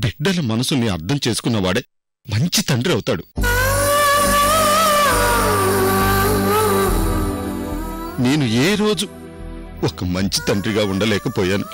బిడ్డల మనసుని అర్థం చేసుకున్నవాడే మంచి తండ్రి అవుతాడు. నేను ఏ రోజు ఒక మంచి తండ్రిగా ఉండలేకపోయాను.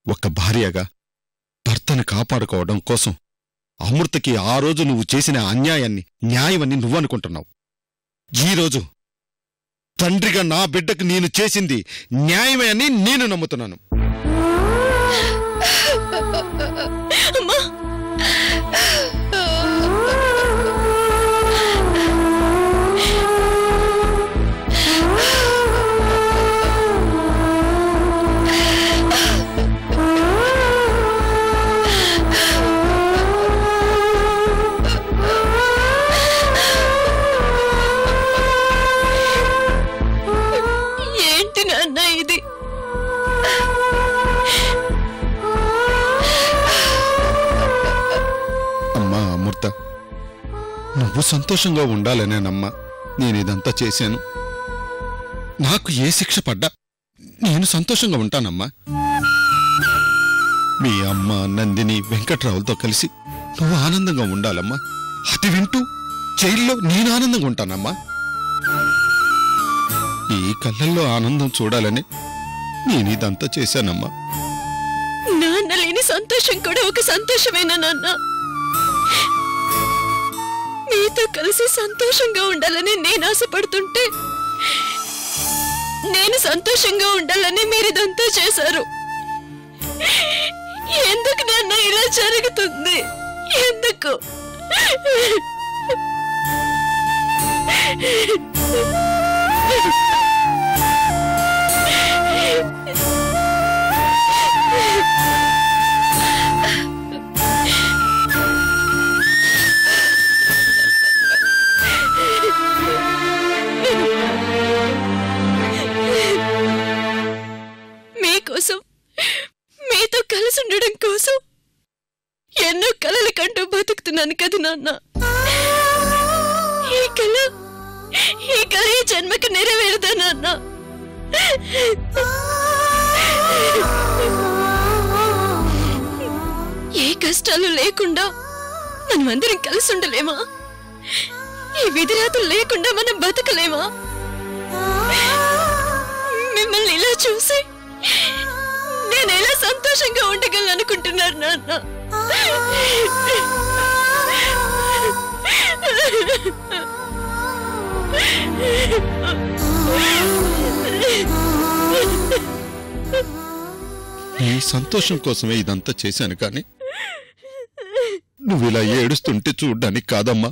ఒక భార్యగా భర్తను కాపాడుకోవడం కోసం అమృతకి ఆ రోజు నువ్వు చేసిన అన్యాయాన్ని న్యాయమని నువ్వనుకుంటున్నావు. ఈరోజు తండ్రిగా నా బిడ్డకు నేను చేసింది న్యాయమే అని నేను నమ్ముతున్నాను. నువ్వు సంతోషంగా ఉండాలనేనమ్మా నేనిదంతా చేశాను. నాకు ఏ శిక్ష పడ్డా నేను సంతోషంగా ఉంటానమ్మా. మీ అమ్మ నందిని వెంకట్రావులతో కలిసి నువ్వు ఆనందంగా ఉండాలమ్మా. అది వింటూ జైల్లో నేను ఆనందంగా ఉంటానమ్మా. ఈ కళ్ళల్లో ఆనందం చూడాలని నేనిదంతా చేశానమ్మా. నాన్న లేని సంతోషం కూడా ఒక సంతోషమేనా నాన్న? మీతో కలిసి సంతోషంగా ఉండాలని నేను ఆశపడుతుంటే నేను సంతోషంగా ఉండాలని మీరిదంతా చేశారు. ఎందుకు నాన్న ఇలా జరుగుతుంది? ఎందుకు? మీకోసం, మీతో కలిసి ఉండడం కోసం ఎన్నో కలలు కంటూ బతుకుతున్నాను కదా నాన్న. ఈ కల ఈ జన్మకు నెరవేరదా నాన్న? ఏ కష్టాలు లేకుండా మనమందరం కలిసి ఉండలేమా? ఈ విధిరాతులు లేకుండా మనం బతకలేమా? మిమ్మల్ని ఇలా చూసి నేను ఎలా సంతోషంగా ఉండగలను అనుకుంటున్నారు నాన్న? నీ సంతోషం కోసమే ఇదంతా చేశాను కానీ నువ్వు ఇలా ఏడుస్తుంటే చూడ్డానికి కాదమ్మా.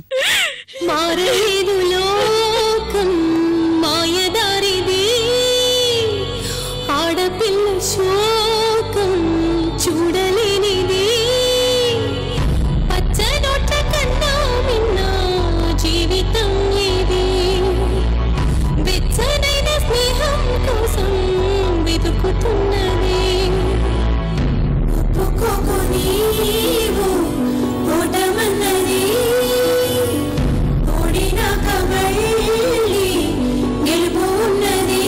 ఆడపిల్ల శోకం చూడలేనిది, పచ్చనోట్ల కన్నా విన్న జీవితం ఇది. వెచ్చనైన స్నేహం కోసం వెతుకుతున్నది. నీవు ఓటమన్నది ఓడినాక మళ్ళీ గెలుపు ఉన్నది.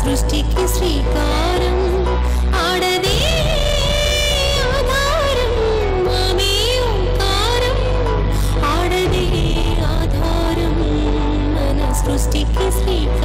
సృష్టికి శ్రీకారం ఆడదే ఆధారం, ఆమె ఓంకారం. ఆడదే ఆధారం మన సృష్టికి శ్రీకారం.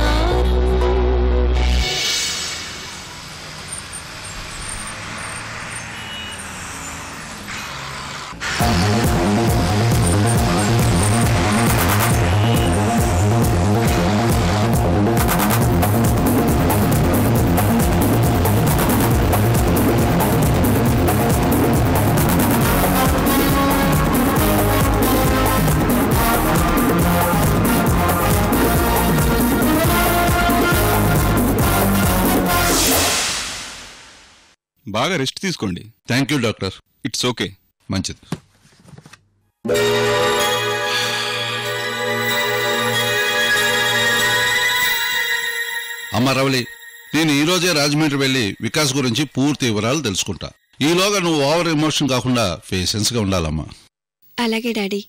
బాగా రెస్ట్ తీసుకోండి. Thank you doctor. It's okay. మంచిది. అమ్మ రవలి, నేను ఈరోజే రాజమండ్రి వెళ్ళి వికాస్ గురించి పూర్తి వివరాలు తెలుసుకుంటా. ఈలోగా నువ్వు ఓవర్ ఎమోషన్ కాకుండా పేషెన్స్గా ఉండాలమ్మా. అలాగే డాడీ.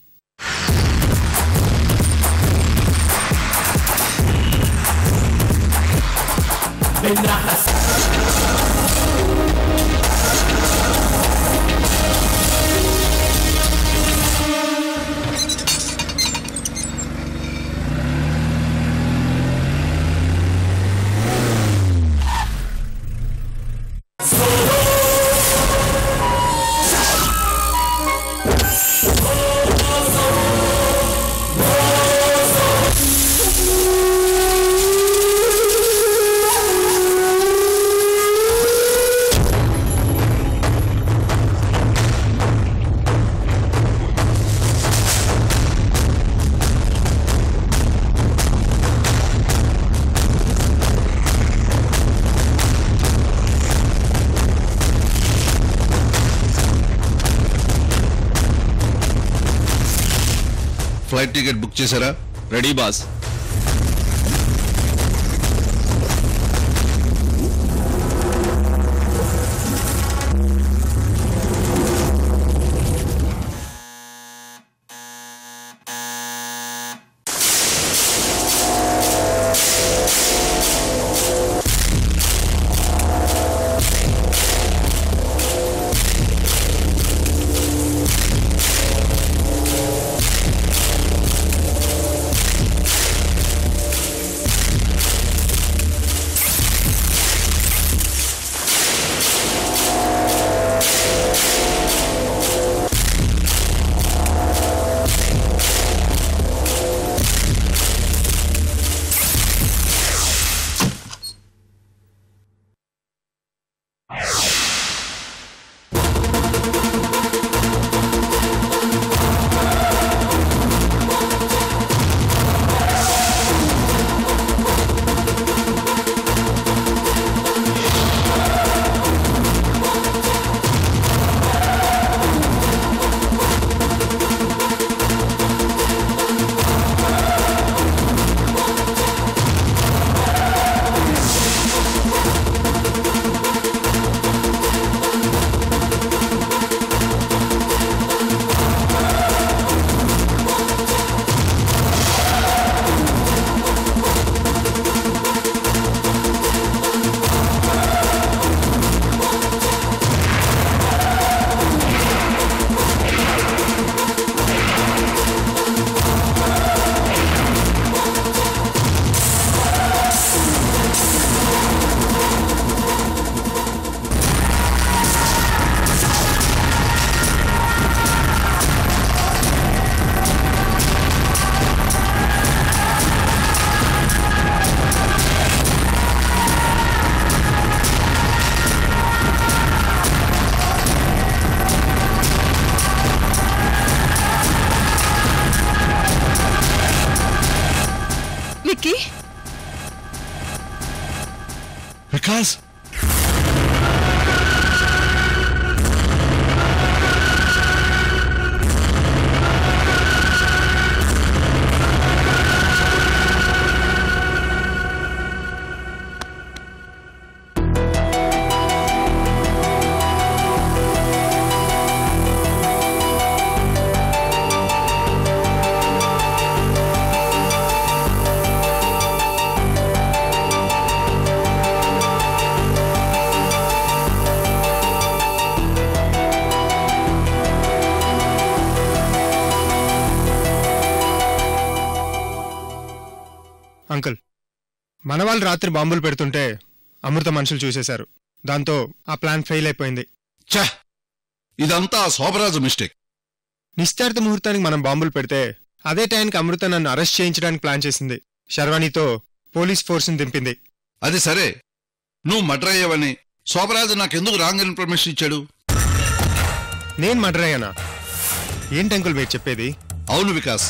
ఫ్లైట్ టికెట్ బుక్ చేశారా? Ready boss. వికాస్, అంకుల్, మనవాళ్ళు రాత్రి బాంబులు పెడుతుంటే అమృత మనుషులు చూసేశారు. దాంతో ఆ ప్లాన్ ఫెయిల్ అయిపోయింది. ఛా, ఇదంతా శోభరాజు మిస్టేక్. నిశ్చార్థ ముహూర్తానికి మనం బాంబులు పెడితే అదే టైంకి అమృత నన్ను అరెస్ట్ చేయించడానికి ప్లాన్ చేసింది. శర్వాణితో పోలీస్ ఫోర్స్ని దింపింది. అది సరే, నువ్వు మర్డర్ అయ్యావని శోభరాజు నాకెందుకు రాంగ్ ఇన్ఫర్మేషన్ ఇచ్చాడు? నేను మర్డర్ అయ్యానా? ఏంటి అంకుల్ మీరు చెప్పేది? అవును వికాస్,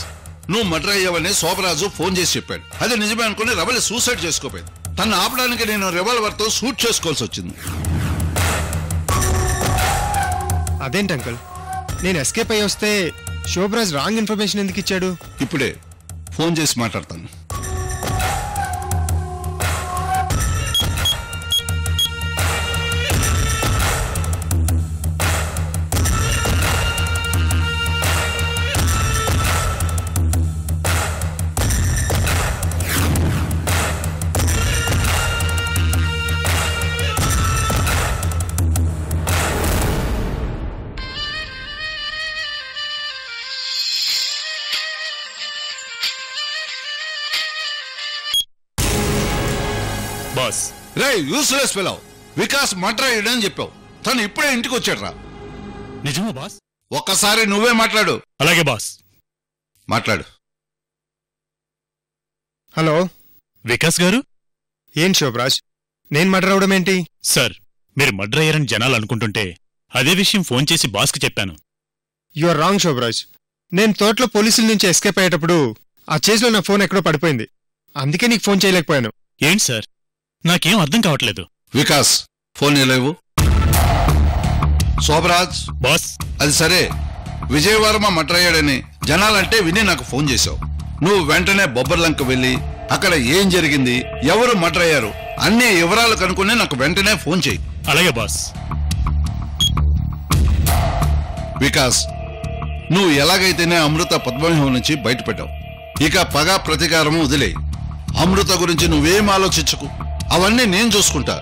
నువ్వు మర్డర్ అయ్యావని శోభరాజు ఫోన్ చేసి చెప్పాడు. అది నిజమే అనుకుని రవలి సూసైడ్ చేసుకోపోయింది. తను ఆపడానికి నేను రివాల్వర్తో షూట్ చేసుకోవాల్సి వచ్చింది. అదేంటి అంకుల్, నేను ఎస్కేప్ అయ్యి వస్తే శోభరాజ్ రాంగ్ ఇన్ఫర్మేషన్ ఎందుకు ఇచ్చాడు? ఇప్పుడే ఫోన్ చేసి మాట్లాడతాను. బాస్, రే యూస్లెస్ ఫెలో, వికాస్ మర్డర్ అయ్యాడని చెప్పావు, తను ఇప్పుడే ఇంటికి వచ్చాడ్రా. నిజమా బాస్? ఒక్కసారి నువ్వే మాట్లాడు. అలాగే బాస్. మాట్లాడు. హలో వికాస్ గారు? ఏం శోభరాజ్, నేను మర్డర్ అవడం ఏంటి? సార్, మీరు మర్డర్ అయ్యారని జనాలు అనుకుంటుంటే అదే విషయం ఫోన్ చేసి బాస్కి చెప్పాను. You are wrong Sobhraj. నేను తోటలో పోలీసుల నుంచి ఎస్కేప్ అయ్యేటప్పుడు ఆ చేజ్లో నా ఫోన్ ఎక్కడో పడిపోయింది, అందుకే నీకు ఫోన్ చేయలేకపోయాను. ఏంటి సార్, నాకేం అర్థం కావట్లేదు. వికాస్ ఫోన్ లేవు. శోభరాజ్ బాస్, అది సరే, విజయవర్మ మర్డర్ అయ్యాడని జనాలంటే విని నాకు ఫోన్ చేశావు. నువ్వు వెంటనే బొబ్బర్లంక వెళ్ళి అక్కడ ఏం జరిగింది, ఎవరు మర్డర్ అయ్యారు అన్ని వివరాలు కనుక్కుని నాకు వెంటనే ఫోన్ చేయి. అలాగే బాస్. వికాస్, నువ్వు ఎలాగైతేనే అమృత పద్మవ్యూహం నుంచి బయటపడ్డావు. ఇక పగ ప్రతీకారము వదిలే. అమృత గురించి నువ్వేం ఆలోచించకు, అవన్నీ నేను చూసుకుంటా.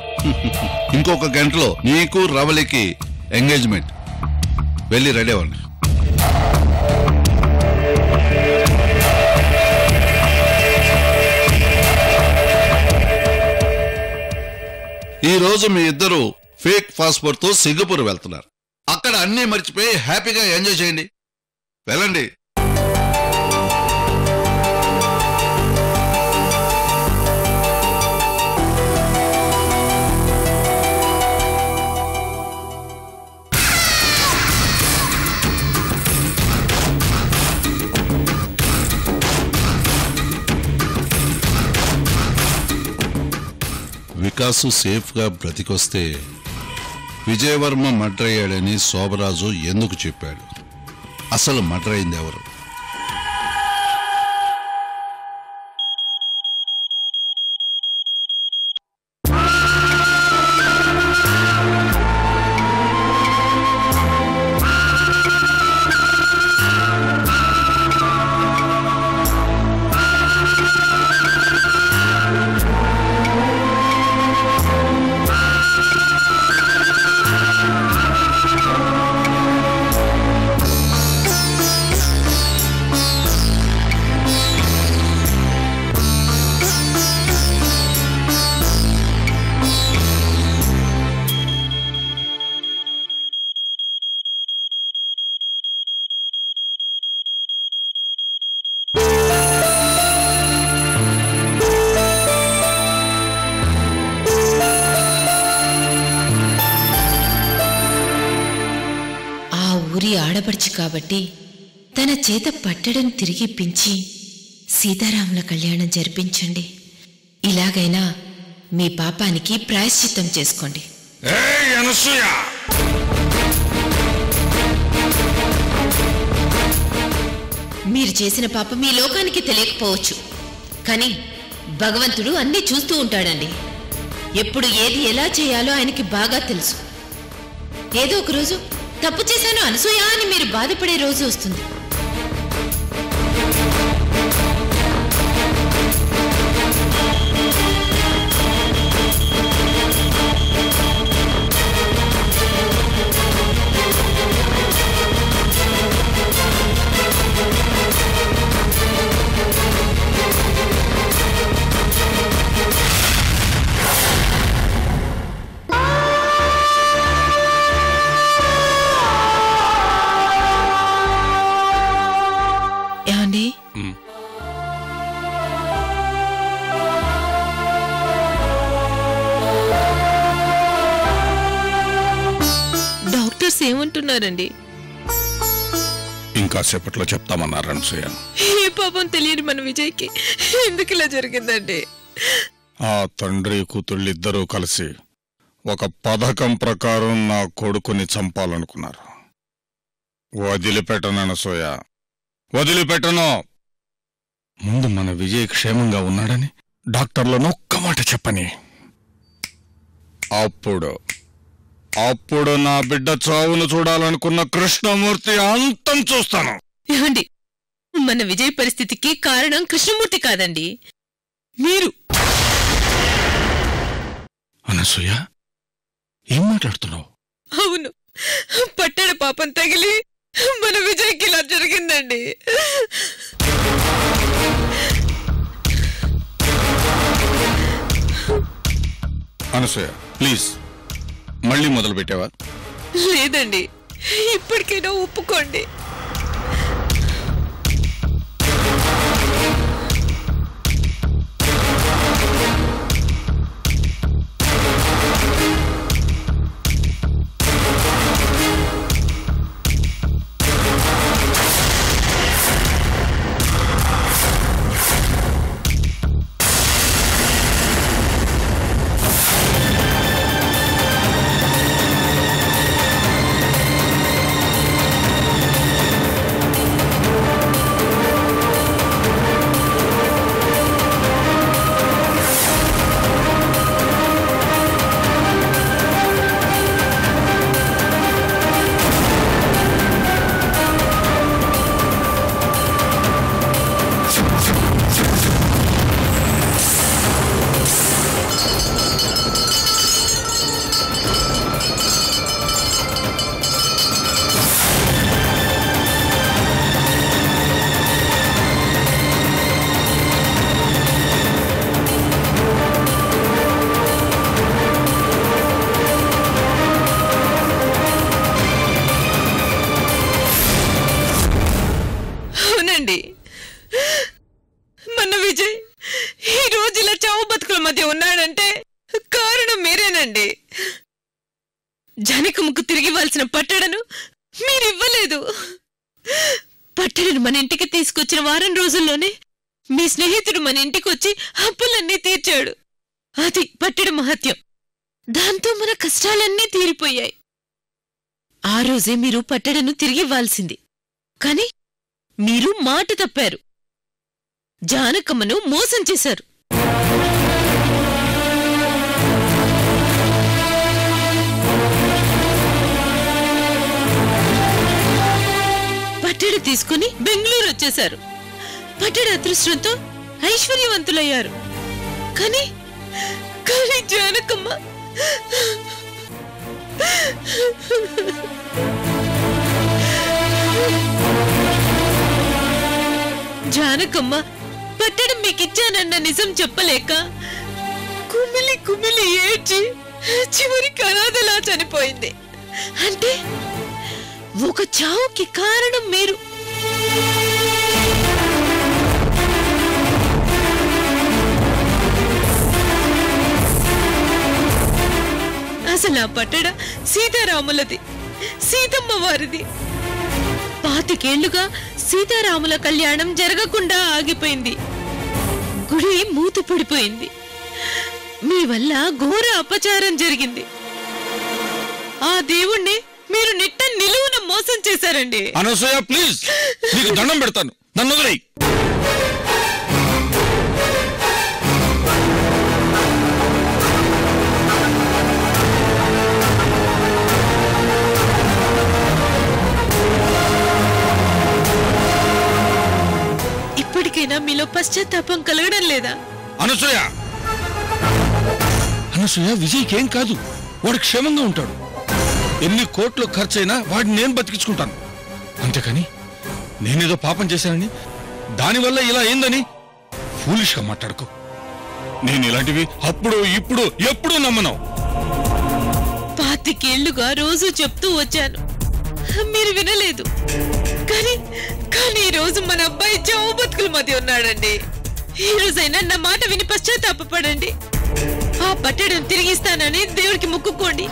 ఇంకొక గంటలో నీకు రవలికి ఎంగేజ్మెంట్. వెళ్ళి రెడీ అవ్వండి. ఈ రోజు మీ ఇద్దరు ఫేక్ పాస్పోర్ట్ తో సింగపూర్ వెళ్తున్నారు. అక్కడ అన్నీ మర్చిపోయి హ్యాపీగా ఎంజాయ్ చేయండి. వెళ్ళండి. వికాసు సేఫ్గా బ్రతికొస్తే విజయవర్మ మర్డర్ అయ్యాడని శోభరాజు ఎందుకు చెప్పాడు? అసలు మర్డర్ అయింది ఎవరు? ఊరి ఆడపడుచు కాబట్టి తన చేత పట్టడం తిరిగిప్పించి సీతారాముల కళ్యాణం జరిపించండి. ఇలాగైనా మీ పాపానికి ప్రాయశ్చిత్తం చేసుకోండి. మీరు చేసిన పాపం మీ లోకానికి తెలియకపోవచ్చు, కానీ భగవంతుడు అన్నీ చూస్తూ ఉంటాడండి. ఎప్పుడు ఏది ఎలా చేయాలో ఆయనకి బాగా తెలుసు. ఏదో ఒక రోజు తప్పు చేశాను అనసూయ అని మీరు బాధపడే రోజు వస్తుంది. డాక్టర్స్ ఏమంటున్నారండి? ఇంకా సేపట్లో చెప్తామన్నారు అనసూయ. ఏ పాపం తెలియని మన విజయ్కి ఎందుకు ఇలా జరిగిందండి? ఆ తండ్రి కూతుళ్ళిద్దరూ కలిసి ఒక పథకం ప్రకారం నా కొడుకుని చంపాలనుకున్నారు. వదిలిపెట్టను అనసూయ, వదిలిపెట్టను. ముందు మన విజయ్ క్షేమంగా ఉన్నాడని డాక్టర్లను ఒక్క మాట చెప్పని, అప్పుడు నా బిడ్డ చావును చూడాలనుకున్న కృష్ణమూర్తి అంతం చూస్తాను. ఏమండి, మన విజయ్ పరిస్థితికి కారణం కృష్ణమూర్తి కాదండి, మీరు. అనసూయ, ఏం మాట్లాడుతున్నావు? అవును, పట్టణ పాపం తగిలి మన విజయ్కి ఇలా జరిగిందండి. అనసూయ ప్లీజ్, మళ్ళీ మొదలు పెట్టావా? లేదండి, ఇప్పటికైనా ఒప్పుకోండి. మన విజయ్ ఈ రోజు ఇలా చావు బతుకుల మధ్య ఉన్నాడంటే కారణం మీరేనండి. జనకముకు తిరిగి ఇవ్వాల్సిన పట్టడను మీరివ్వలేదు. పట్టడను మన ఇంటికి తీసుకొచ్చిన వారం రోజుల్లోనే మీ స్నేహితుడు మన ఇంటికి వచ్చి అప్పులన్నీ తీర్చాడు. అది పట్టడ మహత్యం. దాంతో మన కష్టాలన్నీ తీరిపోయాయి. ఆ రోజే మీరు పట్టడను తిరిగివ్వాల్సింది. కాని మీరు మాట తప్పారు. జానకమ్మను మోసం చేశారు. పట్టడి తీసుకుని బెంగళూరు వచ్చేశారు. పట్టడి అదృష్టంతో ఐశ్వర్యవంతులయ్యారు. కానీ జానకమ్మ జానకమ్మ పట్టడం మీకిచ్చానన్న నిజం చెప్పలేక కుమిలి కుమిలి ఏడ్చి చివరికి అనాథలా చనిపోయింది. అంటే ఒక చావుకి కారణం మీరు. అసలు ఆ పట్టడ సీతారాములది, సీతమ్మ వారిది. 25 ఏళ్లుగా సీతారాముల కళ్యాణం జరగకుండా ఆగిపోయింది. గుడి మూత పడిపోయింది. మీ వల్ల ఘోర అపచారం జరిగింది. ఆ దేవుణ్ణి మీరు నిట్ట నిలువున మోసం చేశారండి. అనసూయ ప్లీజ్, నీకు దండం పెడతాను, నన్ను వదిలేయ్. ఇప్పటికైనా మీలో పశ్చాత్తాపం కలగడం లేదా? అనసూయ, అనసూయ విజయ్కేం కాదు, వాడు క్షేమంగా ఉంటాడు. ఎన్ని కోట్లు ఖర్చైనా వాడిని నేను బతికించుకుంటాను. అంతేకాని నేనేదో పాపం చేశానని, దానివల్ల ఇలా ఏందని ఫూలిష్గా మాట్లాడుకో. నేను ఇలాంటివి అప్పుడు ఇప్పుడు ఎప్పుడూ నమ్మను. 25 ఏళ్లుగా రోజు చెప్తూ వచ్చాను, మీరు వినలేదు. కానీ ఈ రోజు మన అబ్బాయి చావు బతుకుల మధ్య ఉన్నాడండి. ఈ రోజైనా నా మాట విని పశ్చాత్తాపపడండి. ఆ పట్టడం తిరిగిస్తానని దేవుడికి మొక్కుకోండి.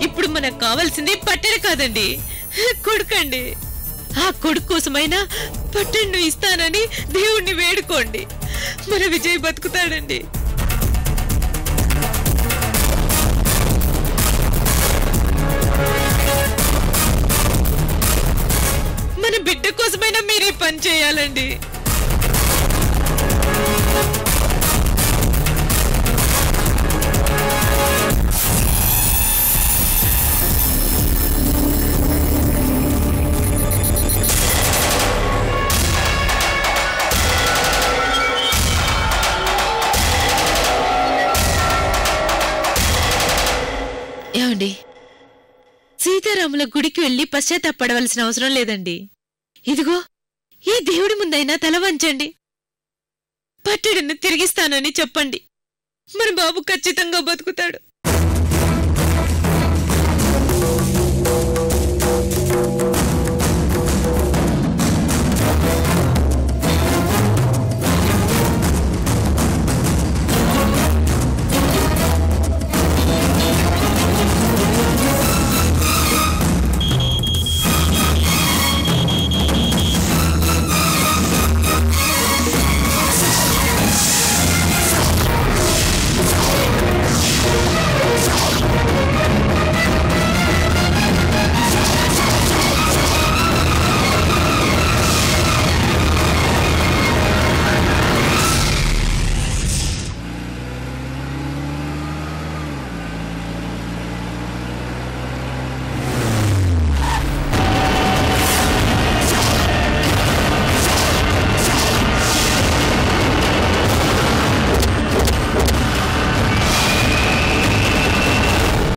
ఇప్పుడు మనకు కావాల్సింది పట్టెడు కాదండి, కొడుకండి. ఆ కొడుకు కోసమైనా పట్టెను ఇస్తానని దేవుణ్ణి వేడుకోండి. మన విజయ్ బతుకుతాడండి. మీరే పని చేయాలండి. ఏమండి, సీతారాముల గుడికి వెళ్లి పశ్చాత్తాపడవలసిన అవసరం లేదండి. ఇదిగో ఈ దేవుడి ముందైనా తల వంచండి. పట్టడిని తిరిగిస్తానని చెప్పండి. మన బాబు ఖచ్చితంగా బతుకుతాడు.